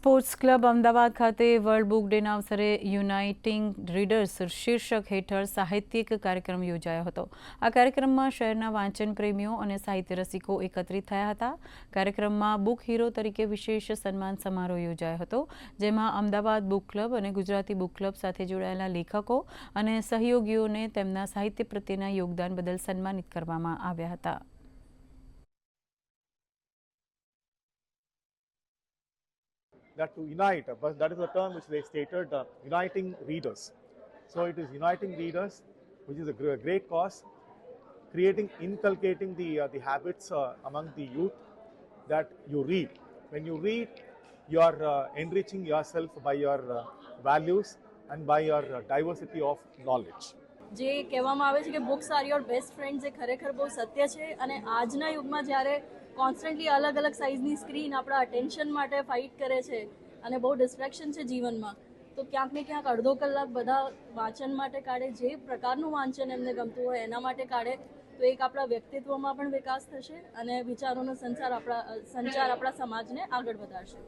Sports club Ahmedabad ખાતે world book ડેના અવસરે uniting readers શીર્ષક હેઠળ સાહિત્યિક કાર્યક્રમ યોજાયો હતો। આ કાર્યક્રમમાં શહેરના વાંચન પ્રેમીઓ અને સાહિત્ય રસિકો એકત્રિત થયા હતા। કાર્યક્રમમાં બુક હીરો તરીકે વિશેષ સન્માન સમારોહ યોજાયો હતો, જેમાં અમદાવાદ બુક ક્લબ અને ગુજરાતી બુક ક્લબ સાથે જોડાયેલા લેખકો અને સહયોગીઓને તેમના સાહિત્ય પ્રત્યેના યોગદાન બદલ સન્માનિત કરવામાં આવ્યા હતા। That to unite, but that is the term which they stated, uniting readers. So it is uniting readers, which is a great cause, inculcating the habits among the youth that you read. When you read, you are enriching yourself by your values and by your diversity of knowledge. જે કહેવામાં આવે છે કે books are your best friend, જે ખરેખર બહુ સત્ય છે। અને આજના યુગમાં જ્યારે કોન્સ્ટન્ટલી અલગ અલગ સાઇઝની સ્ક્રીન આપણા અટેન્શન માટે ફાઇટ કરે છે અને બહુ ડિસ્ટ્રેક્શન છે જીવનમાં, તો ક્યાંક ને ક્યાંક અડધો કલાક બધા વાંચન માટે કાઢે, જે પ્રકારનું વાંચન એમને ગમતું હોય એના માટે કાઢે, તો એક આપણા વ્યક્તિત્વમાં પણ વિકાસ થશે અને વિચારોનો સંચાર આપણા સમાજને આગળ વધારશે।